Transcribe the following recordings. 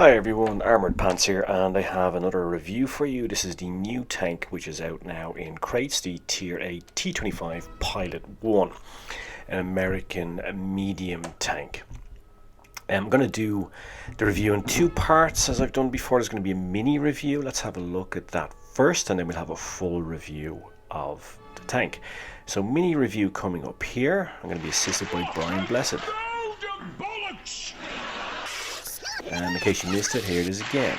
Hi everyone, Armoured Pants here, and I have another review for you. This is the new tank which is out now in crates, the Tier A T25 Pilot 1, an American medium tank. I'm going to do the review in two parts as I've done before. There's going to be a mini review. Let's have a look at that first, and then we'll have a full review of the tank. So mini review coming up here. I'm going to be assisted by Brian Blessed. And in case you missed it, here it is again.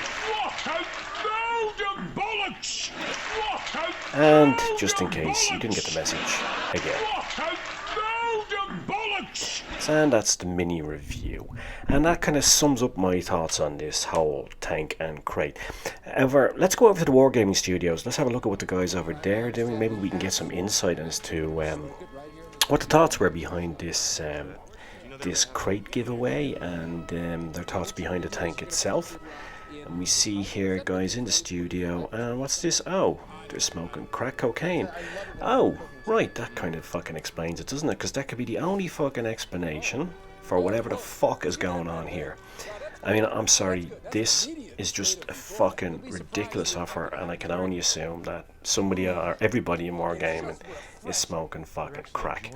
And just in case you didn't get the message, again. And that's the mini review. And that kind of sums up my thoughts on this whole tank and crate. However, let's go over to the Wargaming Studios. Let's have a look at what the guys over there are doing. Maybe we can get some insight as to what the thoughts were behind this this crate giveaway and their thoughts behind the tank itself. And we see here guys in the studio, and what's this? Oh, they're smoking crack cocaine. Oh, right, that kind of fucking explains it, doesn't it? Because that could be the only fucking explanation for whatever the fuck is going on here. I mean, I'm sorry, this is just a fucking ridiculous offer, and I can only assume that somebody or everybody in Wargaming is smoking fucking crack.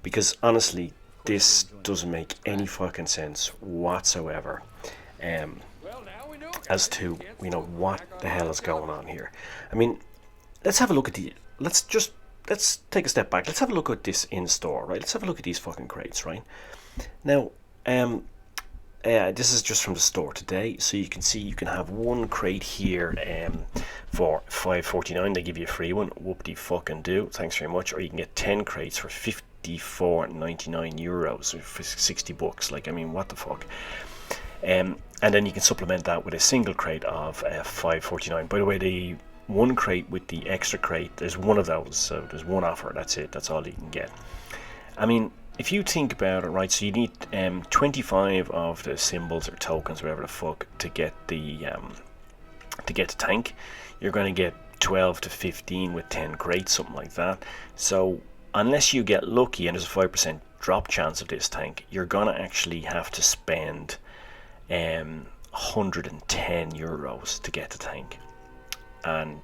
Because honestly, this doesn't make any fucking sense whatsoever as to, you know, what the hell is going on here. I mean, let's have a look at let's take a step back. Let's have a look at this in store, right? Let's have a look at these fucking crates, right? Now, this is just from the store today, so you can see you can have one crate here for $5.49. They give you a free one. Whoop-de fucking do. Thanks very much. Or you can get 10 crates for €54.99 for $60. Like, I mean, what the fuck? And then you can supplement that with a single crate of $5.49. By the way, the one crate with the extra crate, there's one of those, so there's one offer. That's it. That's all you can get. I mean, if you think about it, right, so you need 25 of the symbols or tokens, whatever the fuck, to get the tank. You're going to get 12 to 15 with 10 crates, something like that. So unless you get lucky and there's a 5% drop chance of this tank, you're going to actually have to spend €110 to get the tank. And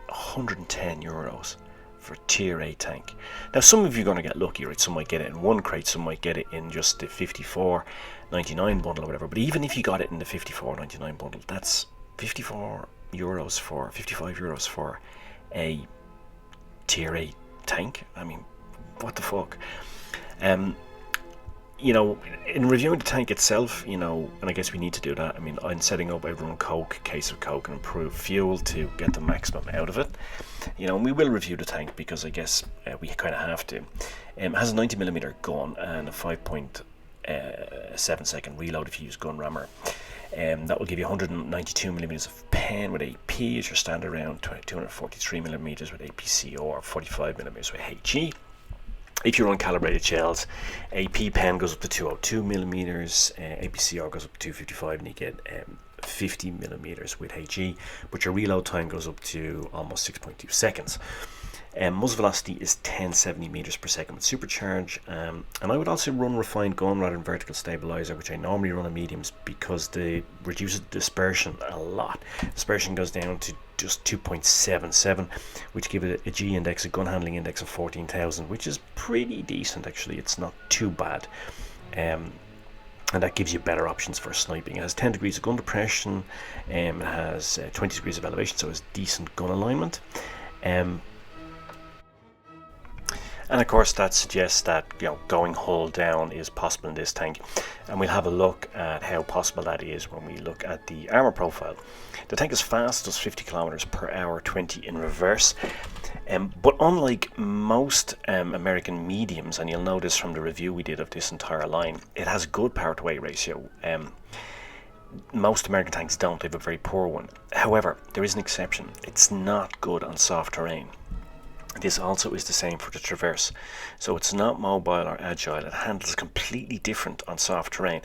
€110 for Tier A tank. Now, some of you are going to get lucky, right? Some might get it in one crate, some might get it in just the $54.99 bundle or whatever. But even if you got it in the $54.99 bundle, that's €55 for a Tier A tank. I mean, what the fuck? You know, in reviewing the tank itself, you know, and I guess we need to do that. I mean, I'm setting up a rum Coke, case of Coke, and improved fuel to get the maximum out of it. You know, and we will review the tank because I guess we kind of have to. It has a 90mm gun and a 5.7 second reload if you use gun rammer. That will give you 192mm of pen with AP as your standard round, 243mm with APC or 45mm with HE. If you run calibrated shells, AP pen goes up to 202mm, APCR goes up to 255, and you get 50mm with HE, but your reload time goes up to almost 6.2 seconds. Muzzle velocity is 1070 meters per second with supercharge, and I would also run refined gun rather than vertical stabilizer, which I normally run on mediums because they reduces dispersion a lot. Dispersion goes down to just 2.77, which give it a G index, a gun handling index of 14,000, which is pretty decent actually. It's not too bad. And that gives you better options for sniping. It has 10 degrees of gun depression, it has 20 degrees of elevation, so it's decent gun alignment. And of course that suggests that, you know, going hull down is possible in this tank, and we'll have a look at how possible that is when we look at the armor profile. The tank is fast, does 50 kilometers per hour, 20 in reverse, but unlike most American mediums, and you'll notice from the review we did of this entire line, it has a good power to weight ratio. Most American tanks don't. They have a very poor one. However, there is an exception. It's not good on soft terrain. This also is the same for the Traverse. So it's not mobile or agile. It handles completely different on soft terrain.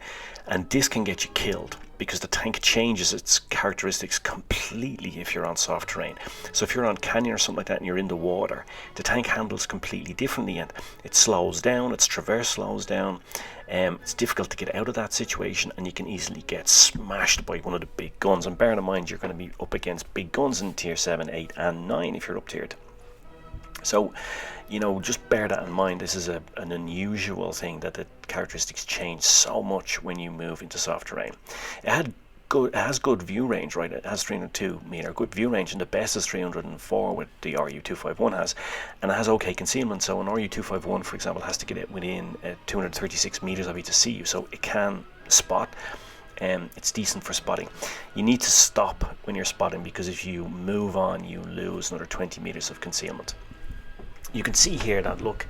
And this can get you killed because the tank changes its characteristics completely if you're on soft terrain. So if you're on canyon or something like that and you're in the water, the tank handles completely differently, and it slows down, its Traverse slows down. It's difficult to get out of that situation, and you can easily get smashed by one of the big guns. And bear in mind, you're going to be up against big guns in tier 7, 8 and 9 if you're up tiered. So, just bear that in mind. This is an unusual thing, that the characteristics change so much when you move into soft terrain. It has good view range, right? It has 302 meter good view range, and the best is 304, what the RU251 has, and it has okay concealment. So an RU251, for example, has to get it within 236 meters of you to see you, so it can spot. It's decent for spotting. You need to stop when you're spotting, because if you move on, you lose another 20 meters of concealment. You can see here that, look,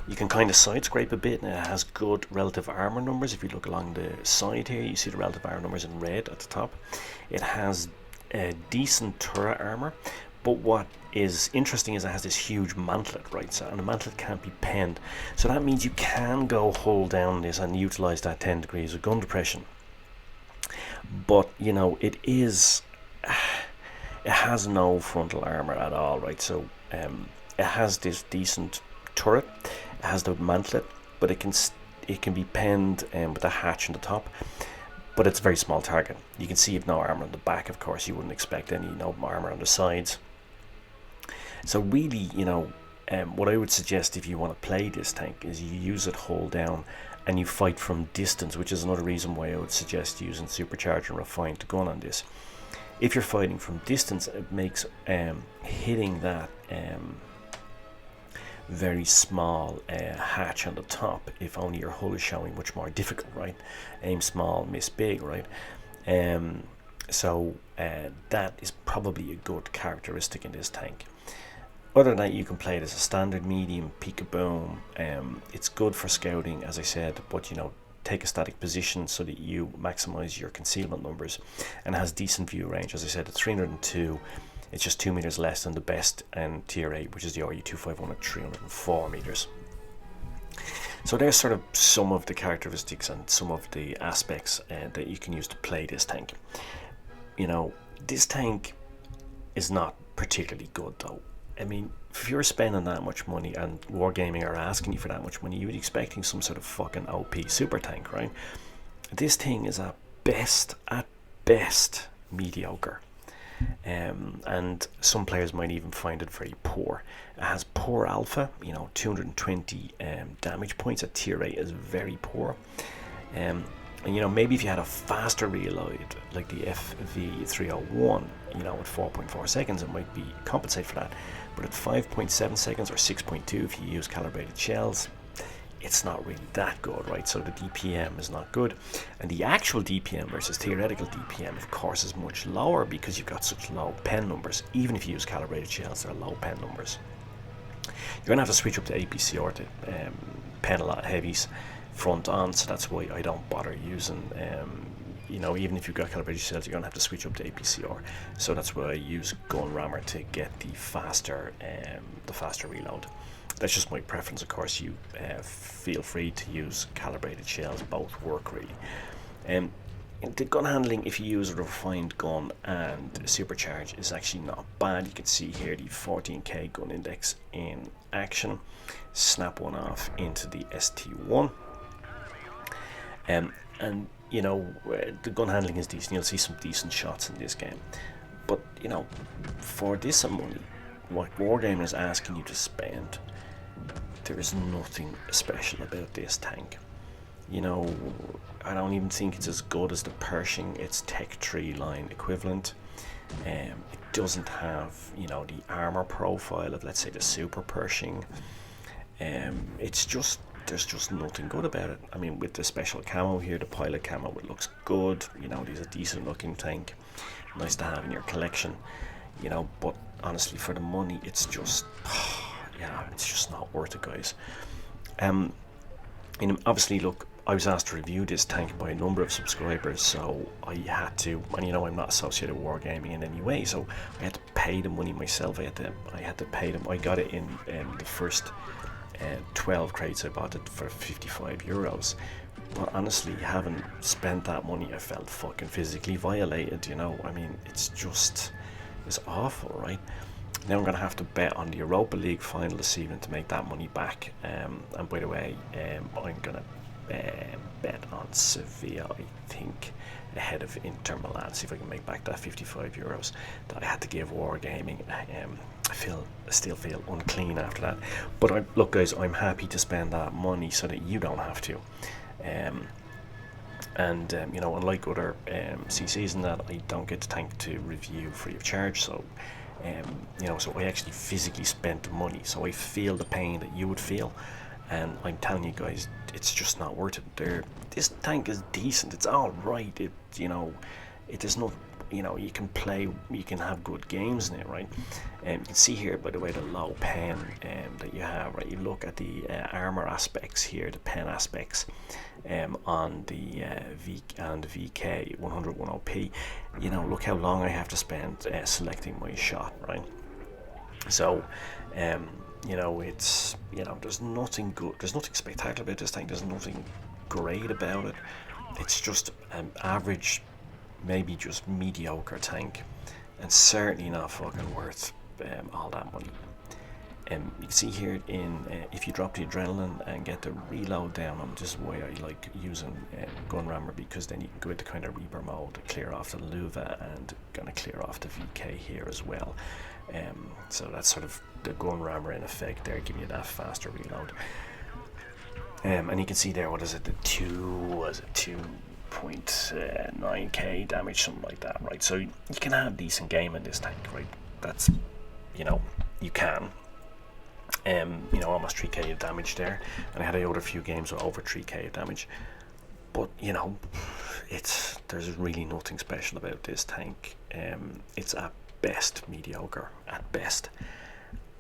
you can kind of side scrape a bit, and it has good relative armor numbers. If you look along the side here, you see the relative armor numbers in red at the top. It has a decent turret armor, but what is interesting is it has this huge mantlet, right? So, and the mantlet can't be penned, so that means you can go hold down this and utilize that 10 degrees of gun depression. But it has no frontal armor at all, right? So it has this decent turret, it has the mantlet, but it can be penned with a hatch on the top, but it's a very small target. You can see you've no armor on the back. Of course, you wouldn't expect any armor on the sides. So really, what I would suggest if you want to play this tank is you use it hold down and you fight from distance, which is another reason why I would suggest using supercharger and refined gun on this. If you're fighting from distance, it makes hitting that very small hatch on the top, if only your hull is showing, much more difficult, right? Aim small, miss big, right? So that is probably a good characteristic in this tank. Other than that, you can play it as a standard medium, peek-a-boom. It's good for scouting, as I said, but take a static position so that you maximize your concealment numbers, and has decent view range. As I said, it's 302. It's just 2 meters less than the best in tier 8, which is the RU251 at 304 meters. So there's sort of some of the characteristics and some of the aspects that you can use to play this tank. This tank is not particularly good though. I mean, if you're spending that much money and Wargaming are asking you for that much money, you'd be expecting some sort of fucking OP super tank, right? This thing is at best mediocre. And some players might even find it very poor. It has poor alpha, 220 damage points at tier 8 is very poor. And maybe if you had a faster reload like the FV301, at 4.4 seconds, it might be compensate for that. But at 5.7 seconds or 6.2 if you use calibrated shells, it's not really that good, right? So the DPM is not good, and the actual DPM versus theoretical DPM, of course, is much lower because you've got such low pen numbers. Even if you use calibrated shells, they're low pen numbers. You're gonna have to switch up to APCR to pen a lot of heavies front on, so that's why I don't bother using even if you've got calibrated shells, you're gonna have to switch up to APCR. So that's why I use gun rammer to get the faster reload. That's just my preference. Of course, you feel free to use calibrated shells. Both work really. The gun handling, if you use a refined gun and supercharge, is actually not bad. You can see here the 14K gun index in action. Snap one off into the ST1. And the gun handling is decent. You'll see some decent shots in this game. But for this money, what Wargaming is asking you to spend, there is nothing special about this tank. I don't even think it's as good as the Pershing, its Tech 3 line equivalent. It doesn't have, the armor profile of, let's say, the Super Pershing. There's just nothing good about it. I mean, with the special camo here, the pilot camo, it looks good. These are decent looking tank, nice to have in your collection. But honestly, for the money, it's just it's just not worth it, guys. Obviously, look, I was asked to review this tank by a number of subscribers, so I had to, and I'm not associated with Wargaming in any way, so I had to pay the money myself. I had to pay them. I got it in the first 12 crates. I bought it for 55 euros. But honestly, having spent that money, I felt fucking physically violated, you know. I mean, it's awful, right? Now I'm going to have to bet on the Europa League final this evening to make that money back. And by the way, I'm going to bet on Sevilla, I think, ahead of Inter Milan, see if I can make back that 55 euros that I had to give Wargaming. I still feel unclean after that. But look, guys, I'm happy to spend that money so that you don't have to. You know, unlike other CCs and that, I don't get the tank to review free of charge, so you know, so I actually physically spent the money, so I feel the pain that you would feel, and I'm telling you guys, it's just not worth it. This tank is decent, it's all right. You know, it is not, you know, you can play, you can have good games in it, right? You can see here, by the way, the low pen that you have, right? You look at the armor aspects here, the pen aspects on the VK 101OP. You know, look how long I have to spend selecting my shot, right? So, you know, it's, you know, there's nothing good, there's nothing spectacular about this tank, there's nothing great about it. It's just an average, maybe just mediocre tank, and certainly not fucking worth all that money. You can see here if you drop the adrenaline and get the reload down on, this is why I like using gun rammer, because then you can go into kind of Reaper mode, clear off the Luva, and gonna clear off the VK here as well. So that's sort of the gun rammer in effect there, giving you that faster reload. And you can see there, what is it, the 2.9k damage, something like that, right? So you can have decent game in this tank, right? That's, you know, you can. You know, almost 3k of damage there, and I had a few games with over 3k of damage, but you know, there's really nothing special about this tank. It's at best mediocre, at best.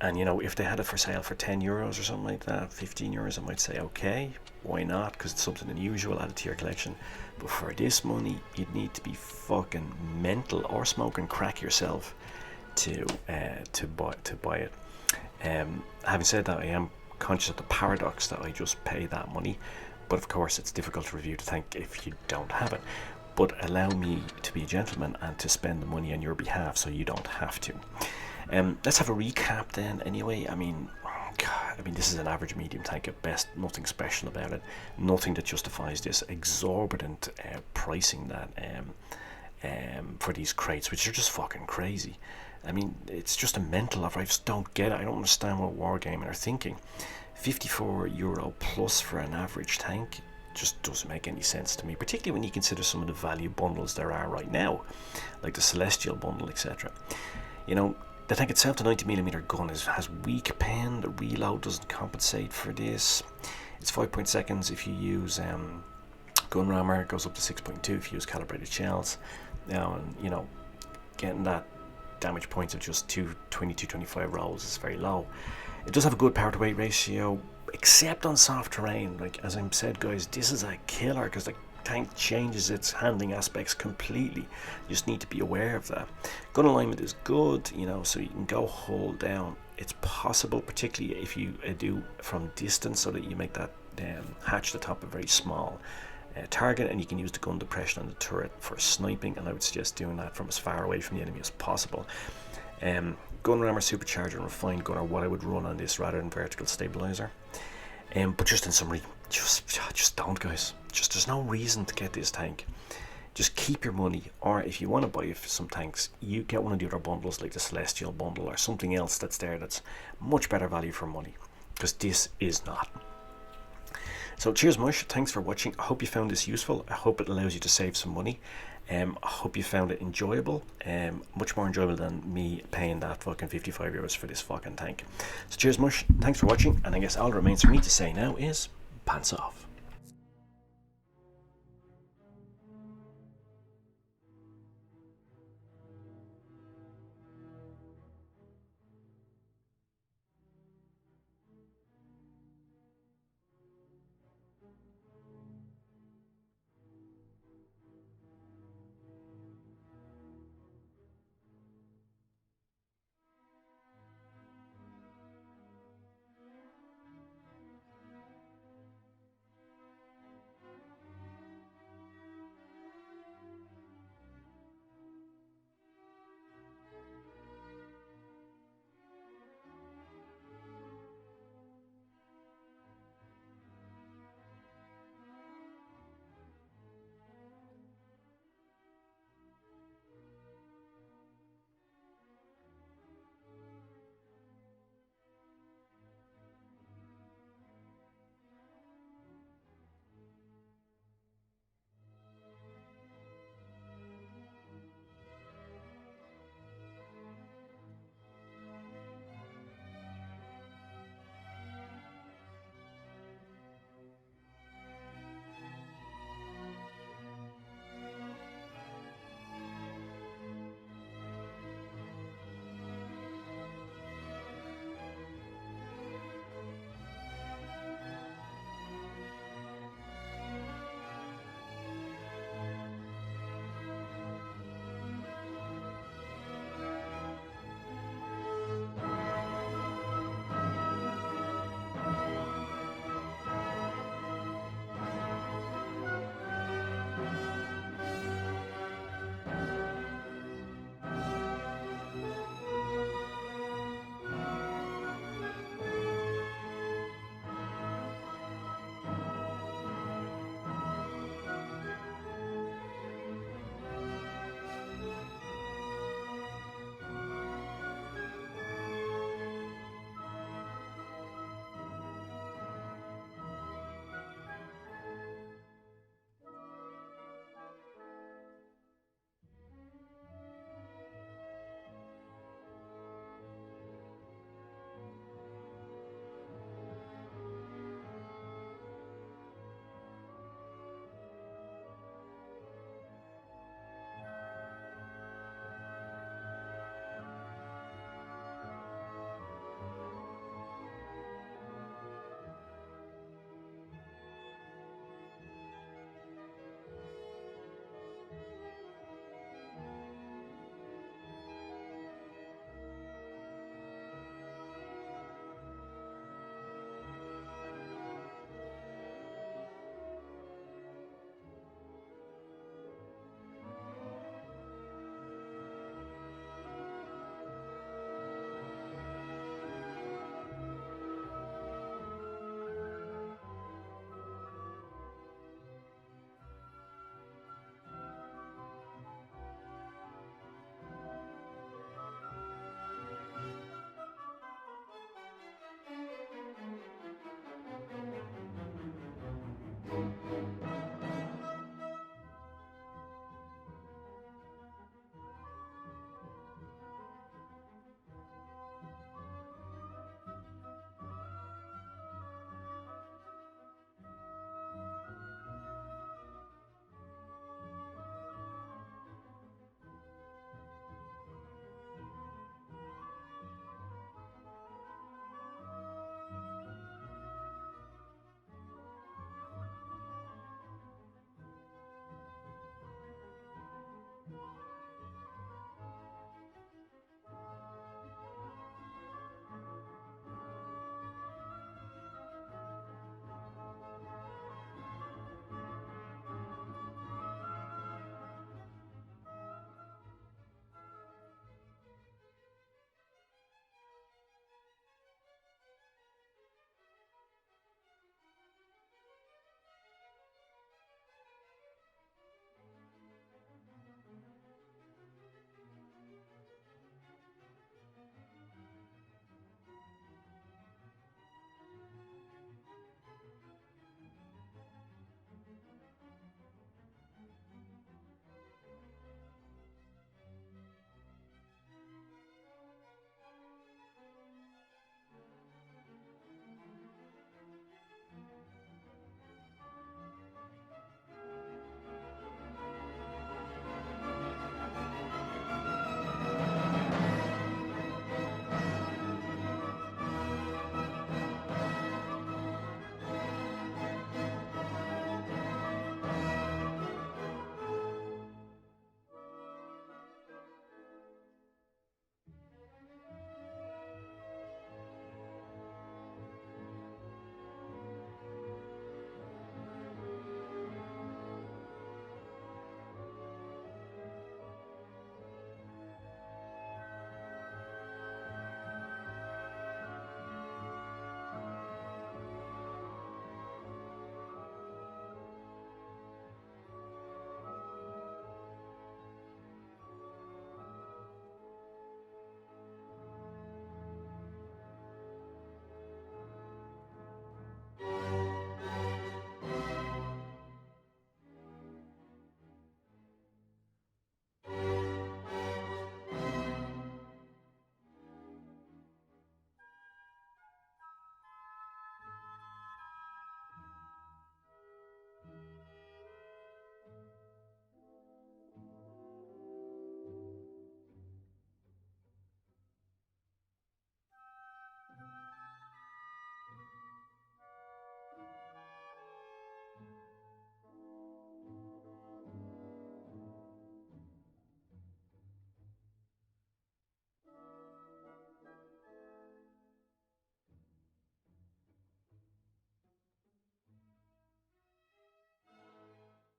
And you know, if they had it for sale for 10 euros or something like that, 15 euros, I might say okay, why not, because it's something unusual added to your collection. But for this money, you'd need to be fucking mental or smoking crack yourself to buy it. Having said that, I am conscious of the paradox that I just pay that money, but of course it's difficult to review the tank if you don't have it. But allow me to be a gentleman and to spend the money on your behalf so you don't have to. Let's have a recap then. Anyway, I mean, this is an average medium tank at best. Nothing special about it. Nothing that justifies this exorbitant pricing that for these crates, which are just fucking crazy. I mean, it's just a mental offer. I just don't get it. I don't understand what Wargaming are thinking. 54 euro plus for an average tank just doesn't make any sense to me, particularly when you consider some of the value bundles there are right now, like the Celestial bundle, etc. You know, the tank itself, the 90mm gun, has weak pen. The reload doesn't compensate for this. It's 5 seconds if you use gun rammer. It goes up to 6.2 if you use calibrated shells. Now, you know, getting that damage points of just 225 rolls is very low. It does have a good power to weight ratio, except on soft terrain. Like as I said, guys, this is a killer because the tank changes its handling aspects completely. You just need to be aware of that. Gun alignment is good, you know, so you can go hold down. It's possible, particularly if you do from distance, so that you make that hatch the top a very small target, and you can use the gun depression on the turret for sniping, and I would suggest doing that from as far away from the enemy as possible. Gun rammer, supercharger, and refined gun are what I would run on this rather than vertical stabilizer. But just in summary, just don't, guys. Just there's no reason to get this tank. Just keep your money, or if you want to buy some tanks, you get one of the other bundles like the Celestial bundle or something else that's there that's much better value for money, because this is not. So cheers, Mush. Thanks for watching. I hope you found this useful. I hope it allows you to save some money. I hope you found it enjoyable. Much more enjoyable than me paying that fucking 55 euros for this fucking tank. So cheers, Mush. Thanks for watching. And I guess all that remains for me to say now is pants off.